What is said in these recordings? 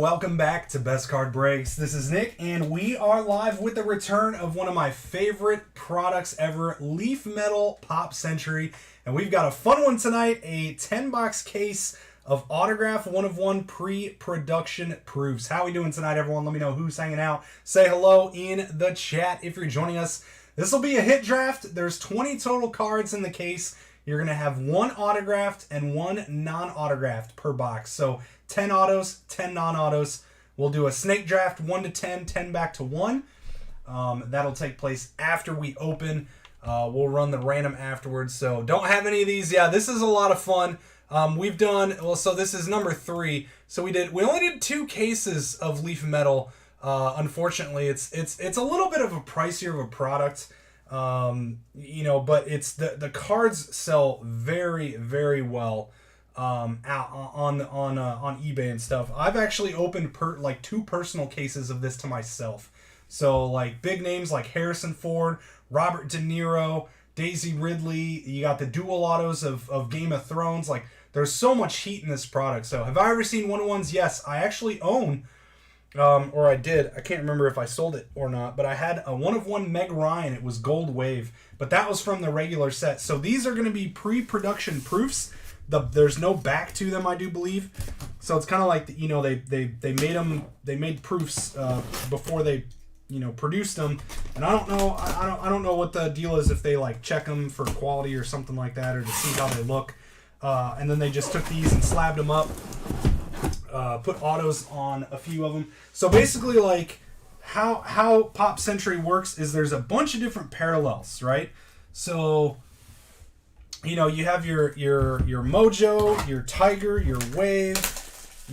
welcome back to Best Card Breaks. This is Nick, and we are live with the return of one of my favorite products ever, Leaf Metal Pop Century. And we've got a fun one tonight, a 10-box case of autograph 1-of-1 pre-production proofs. How are we doing tonight, everyone? Let me know who's hanging out. Say hello in the chat if you're joining us. This will be a hit draft. There's 20 total cards in the case. You're going to have one autographed and one non-autographed per box. So 10 autos, 10 non-autos. We'll do a snake draft, 1 to 10, 10 back to 1. That'll take place after we open. We'll run the random afterwards. So don't have any of these. Yeah, this is a lot of fun. We've done, well, so this is number 3. So we only did 2 cases of Leaf Metal. Unfortunately, it's a little bit of a pricier of a product. But it's the cards sell very, very well out on eBay and stuff. I've actually opened 2 personal cases of this to myself. So like big names like Harrison Ford, Robert De Niro, Daisy Ridley. You got the dual autos of Game of Thrones. Like there's so much heat in this product. So have I ever seen 1-of-1s? Yes, I actually own. Or I did. I can't remember if I sold it or not, but I had a 1-of-1 Meg Ryan. It was Gold Wave, but that was from the regular set. So these are going to be pre-production proofs. There's no back to them, I do believe. So it's kind of like they made proofs before they produced them. And I don't know what the deal is if they like check them for quality or something like that, or to see how they look. And then they just took these and slabbed them up. Put autos on a few of them. So basically, like how Pop Century works is there's a bunch of different parallels, right? So you have your Mojo, your Tiger, your Wave,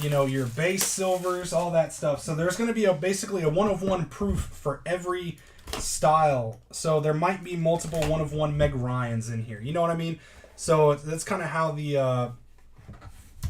your base silvers, all that stuff. So there's going to be basically a 1-of-1 proof for every style. So there might be multiple 1-of-1 Meg Ryans in here. You know what I mean? So that's kind of how the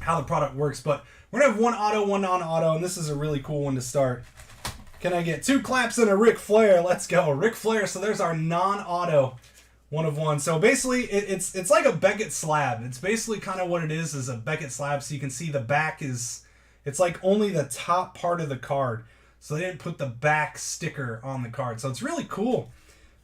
product works. But we're going to have one auto, one non-auto, and this is a really cool one to start. Can I get 2 claps and a Ric Flair? Let's go. Ric Flair. So there's our non-auto 1-of-1. So basically, it's like a Beckett slab. It's basically kind of what it is a Beckett slab. So you can see the back it's like only the top part of the card. So they didn't put the back sticker on the card. So it's really cool.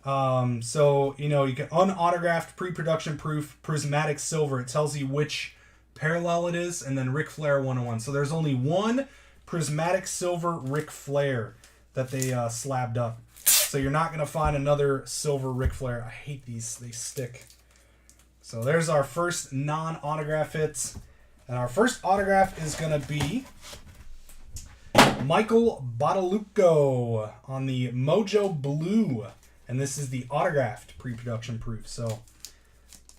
So, you get unautographed, pre-production proof, prismatic silver. It tells you which parallel it is, and then Ric Flair 1-of-1. So there's only one prismatic silver Ric Flair that they slabbed up. So you're not going to find another silver Ric Flair. I hate these. They stick. So there's our first non-autograph hits. And our first autograph is going to be Michael Badalucco on the Mojo Blue. And this is the autographed pre-production proof. So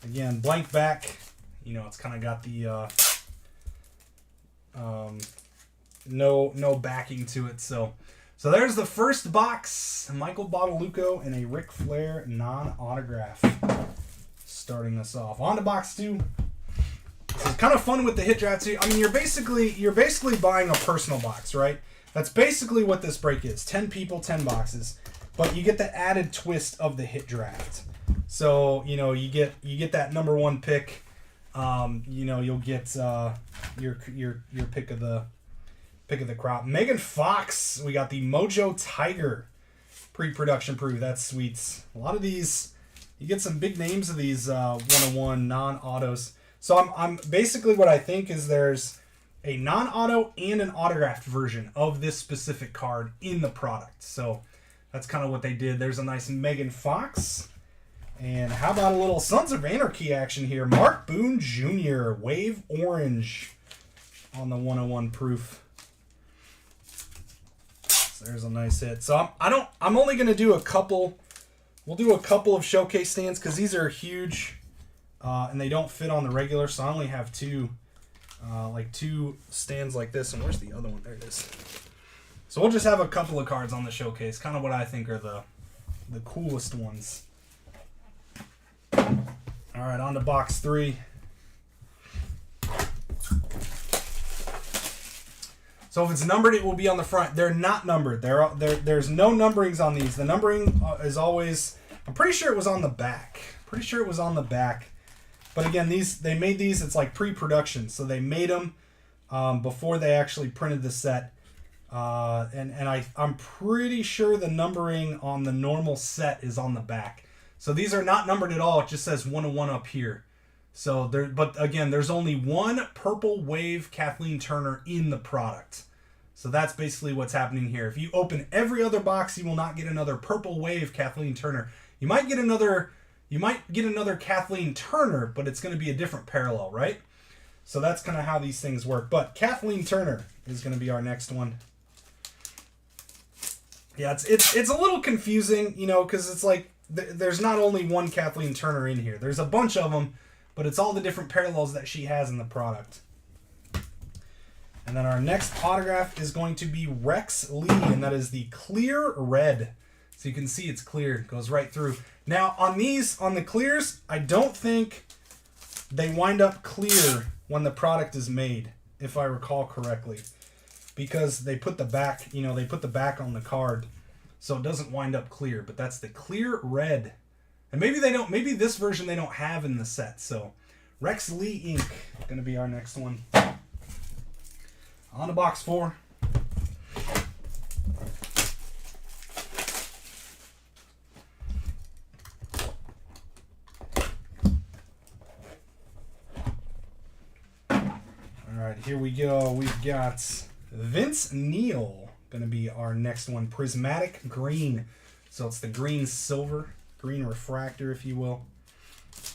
again, blank back. It's kind of got the no backing to it. So there's the first box. Michael Badalucco and a Ric Flair non-autograph. Starting us off. On to box 2. So it's kind of fun with the hit drafts. I mean, you're basically buying a personal box, right? That's basically what this break is. 10 people, 10 boxes. But you get the added twist of the hit draft. So, you get that number 1 pick. You'll get your pick of the crop. Megan Fox, we got the Mojo Tiger pre-production proof. That's sweet. A lot of these, you get some big names of these 1-of-1 non-autos. So I'm basically what I think is there's a non-auto and an autographed version of this specific card in the product. So that's kind of what they did. There's a nice Megan Fox. And how about a little Sons of Anarchy action here? Mark Boone Jr., Wave Orange on the 1-of-1 proof. So there's a nice hit. So I'm only going to do a couple. We'll do a couple of showcase stands because these are huge and they don't fit on the regular. So I only have 2 stands like this. And where's the other one? There it is. So we'll just have a couple of cards on the showcase. Kind of what I think are the coolest ones. All right, on to box 3. So if it's numbered, it will be on the front. They're not numbered. There's no numberings on these. The numbering is always, I'm pretty sure it was on the back. But again, they made these, it's like pre-production. So they made them before they actually printed the set. I'm pretty sure the numbering on the normal set is on the back. So these are not numbered at all. It just says 101 up here. So but again, there's only one Purple Wave Kathleen Turner in the product. So that's basically what's happening here. If you open every other box, you will not get another Purple Wave Kathleen Turner. You might get another Kathleen Turner, but it's going to be a different parallel, right? So that's kind of how these things work. But Kathleen Turner is going to be our next one. Yeah, it's a little confusing, you know, because it's like there's not only one Kathleen Turner in here. There's a bunch of them, but it's all the different parallels that she has in the product. And then our next autograph is going to be Rex Lee, and that is the clear red. So you can see it's clear. It goes right through. Now, on the clears, I don't think they wind up clear when the product is made, if I recall correctly. Because they put the back, you know, they put the back on the card, so it doesn't wind up clear. But that's the clear red. And maybe this version they don't have in the set. So Rex Lee Inc. going to be our next one. On to box 4. Alright, here we go. We've got Vince Neil going to be our next one. Prismatic green. So it's the green silver, green refractor, if you will.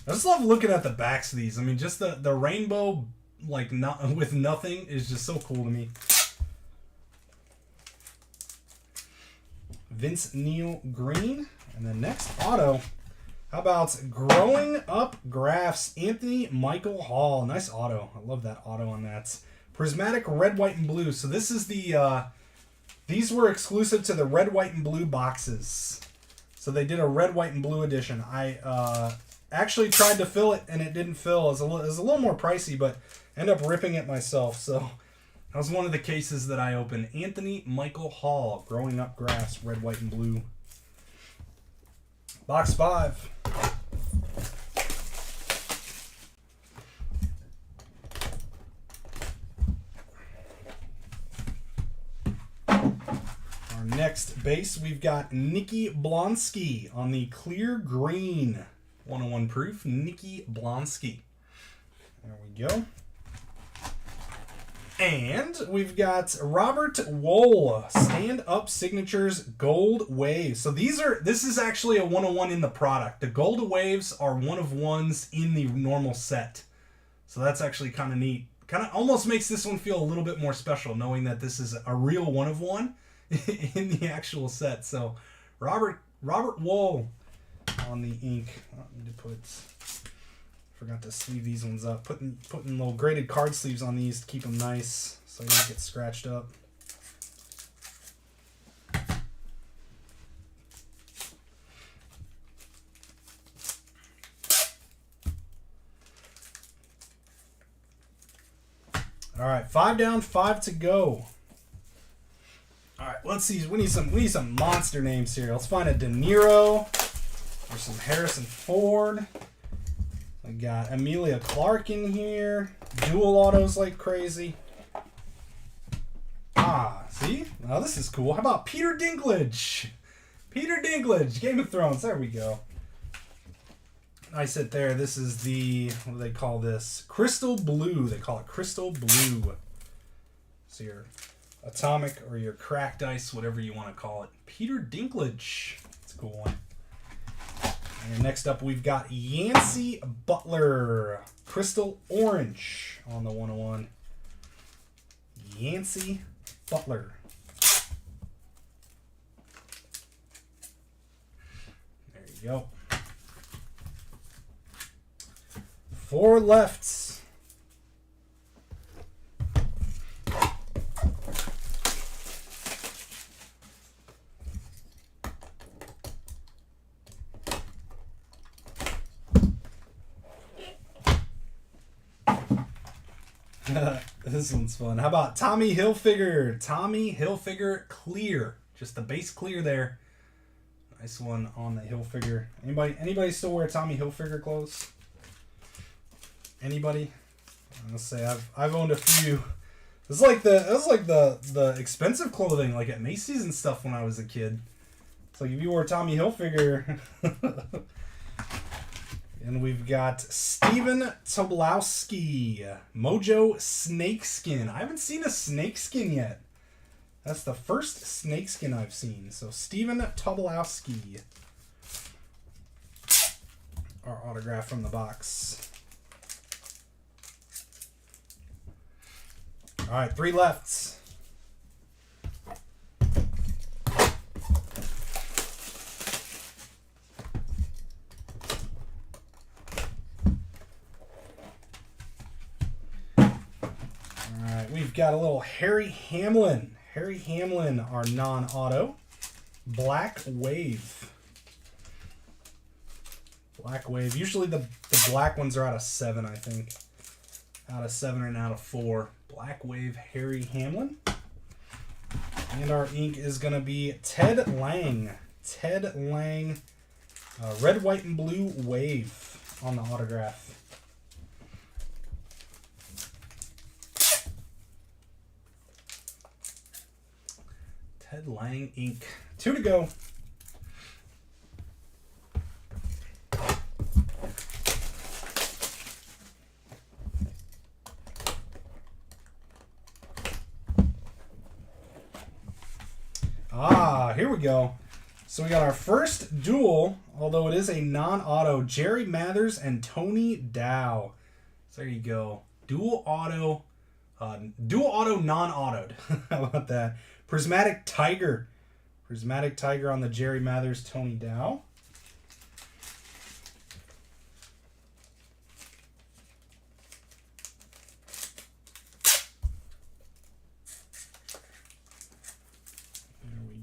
I just love looking at the backs of these. I mean, just the rainbow, like, not with nothing, is just so cool to me. Vince Neil green. And then next auto, how about Growing Up Graphs, Anthony Michael Hall. Nice auto. I love that auto on that. Prismatic red, white, and blue. So this is the, these were exclusive to the red, white, and blue boxes. So they did a red, white, and blue edition. I actually tried to fill it, and it didn't fill. It was a little more pricey, but ended up ripping it myself. So that was one of the cases that I opened. Anthony Michael Hall, Growing Up Grass, red, white, and blue. Box 5. Our next base, we've got Nikki Blonsky on the clear green. 101 proof, Nikki Blonsky. There we go. And we've got Robert Wohl, Stand Up Signatures Gold Waves. So this is actually a 101 in the product. The Gold Waves are one of ones in the normal set. So that's actually kind of neat. Kind of almost makes this one feel a little bit more special, knowing that this is a real one of one in the actual set. So Robert Wohl on the ink. I need to forgot to sleeve these ones up. Putting little graded card sleeves on these to keep them nice so they don't get scratched up. All right, 5 down, 5 to go. All right, let's see. We need some monster names here. Let's find a De Niro or some Harrison Ford. I got Amelia Clark in here. Dual autos like crazy. See? Now this is cool. How about Peter Dinklage? Peter Dinklage, Game of Thrones. There we go. Nice hit there. This is the, what do they call this? Crystal Blue. They call it Crystal Blue. So your atomic or your cracked ice, whatever you want to call it. Peter Dinklage. That's a cool one. And next up, we've got Yancey Butler, Crystal Orange on the 101. Yancey Butler. There you go. 4 lefts. This one's fun. How about Tommy Hilfiger? Tommy Hilfiger clear. Just the base clear there. Nice one on the Hilfiger. Anybody still wear Tommy Hilfiger clothes? Anybody? I'll say I've owned a few This is like the expensive clothing, like at Macy's and stuff when I was a kid. It's like if you wore Tommy Hilfiger. And we've got Steven Tobolowsky, Mojo Snakeskin. I haven't seen a snakeskin yet. That's the first snakeskin I've seen. So Steven Tobolowsky. Our autograph from the box. All right, 3 lefts. We've got a little Harry Hamlin. Harry Hamlin, our non-auto. Black Wave. Black Wave. Usually the black ones are out of 7, I think. Out of 7 and out of 4. Black Wave Harry Hamlin. And our ink is going to be Ted Lang. Ted Lang. Red, white, and blue wave on the autograph. Ted Lang ink. 2 to go. Here we go. So we got our first duel, although it is a non-auto, Jerry Mathers and Tony Dow. So there you go. Dual auto non-autoed. How about that? Prismatic Tiger. Prismatic Tiger on the Jerry Mathers, Tony Dow.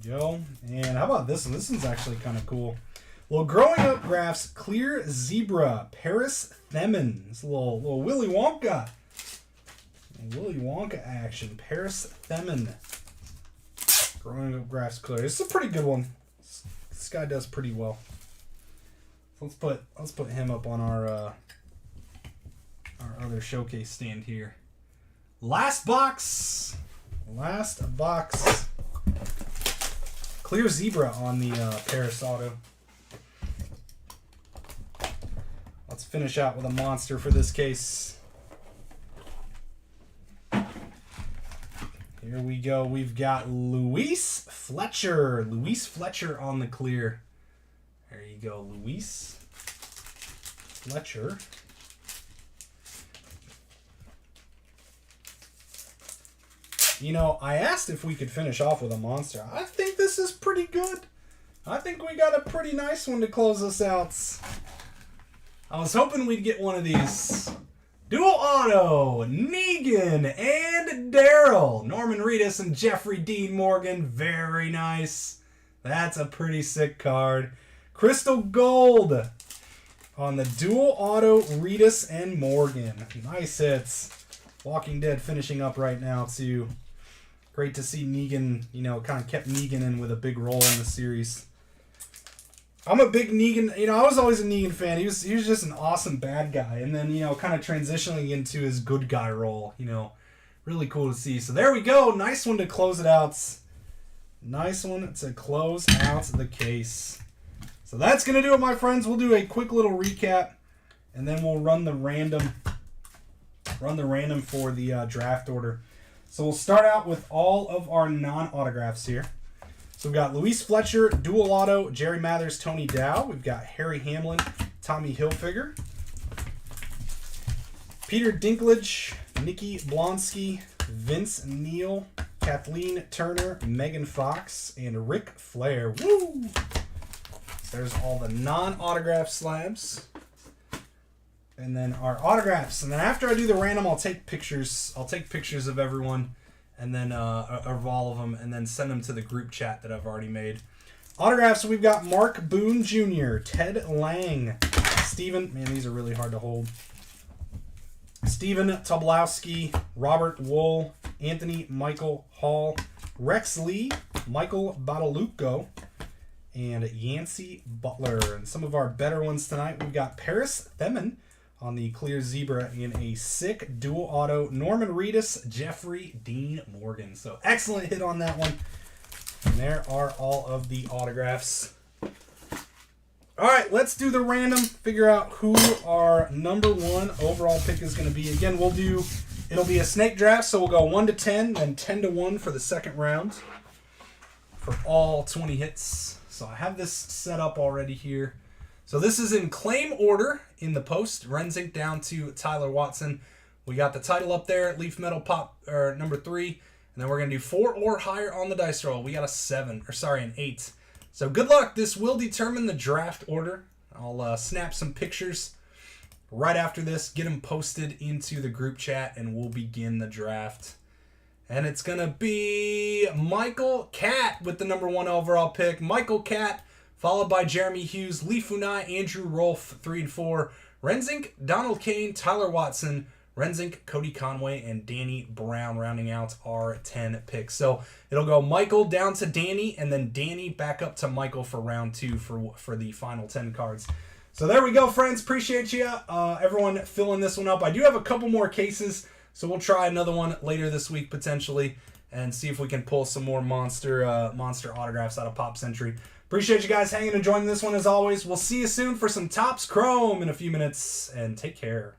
Go. And how about this one? This one's actually kind of cool. Well, Growing Up Graphs Clear Zebra Paris Themin. It's a little Willy Wonka. Willy Wonka action. Paris Themin. Growing Up Graphs Clear. This is a pretty good one. This guy does pretty well. So let's put him up on our other showcase stand here. Last box. Last box. Clear Zebra on the Paris Auto. Let's finish out with a monster for this case. Here we go. We've got Luis Fletcher. Luis Fletcher on the clear. There you go, Luis Fletcher. You know, I asked if we could finish off with a monster. I think this is pretty good. I think we got a pretty nice one to close us out. I was hoping we'd get one of these. Dual auto, Negan and Daryl. Norman Reedus and Jeffrey Dean Morgan. Very nice. That's a pretty sick card. Crystal Gold on the dual auto, Reedus and Morgan. Nice hits. Walking Dead finishing up right now, too. Great to see Negan, you know, kind of kept Negan in with a big role in the series. I'm a big Negan, you know, I was always a Negan fan. He was just an awesome bad guy. And then, you know, kind of transitioning into his good guy role, you know. Really cool to see. So there we go. Nice one to close it out. Nice one to close out the case. So that's going to do it, my friends. We'll do a quick little recap. And then we'll run the random for the draft order. So we'll start out with all of our non-autographs here. So we've got Luis Fletcher, dual auto, Jerry Mathers, Tony Dow. We've got Harry Hamlin, Tommy Hilfiger. Peter Dinklage, Nikki Blonsky, Vince Neil, Kathleen Turner, Megan Fox, and Ric Flair. Woo! So there's all the non-autograph slabs. And then our autographs. And then after I do the random, I'll take pictures. I'll take pictures of everyone, and then of all of them, and then send them to the group chat that I've already made. Autographs. We've got Mark Boone Jr., Ted Lang, Steven. Man, these are really hard to hold. Steven Tobolowsky, Robert Wool, Anthony Michael Hall, Rex Lee, Michael Badalucco, and Yancey Butler. And some of our better ones tonight. We've got Paris Themin on the clear zebra in a sick dual auto. Norman Reedus, Jeffrey Dean Morgan. So excellent hit on that one. And there are all of the autographs. All right, let's do the random. Figure out who our number 1 overall pick is going to be. Again, it'll be a snake draft, so we'll go 1 to 10, then 10 to 1 for the second round for all 20 hits. So I have this set up already here. So this is in claim order in the post. Renzink down to Tyler Watson. We got the title up there, Leaf Metal Pop, or number 3. And then we're going to do 4 or higher on the dice roll. We got an 8. So good luck. This will determine the draft order. I'll snap some pictures right after this, get them posted into the group chat, and we'll begin the draft. And it's going to be Michael Catt with the number 1 overall pick. Michael Catt, followed by Jeremy Hughes, Lee Funai, Andrew Rolfe, 3 and 4. Renzink, Donald Kane, Tyler Watson, Renzink, Cody Conway, and Danny Brown rounding out our 10 picks. So it'll go Michael down to Danny, and then Danny back up to Michael for round 2 for the final 10 cards. So there we go, friends. Appreciate you, everyone filling this one up. I do have a couple more cases, so we'll try another one later this week potentially and see if we can pull some more monster autographs out of Pop Century. Appreciate you guys hanging and joining this one as always. We'll see you soon for some Topps Chrome in a few minutes, and take care.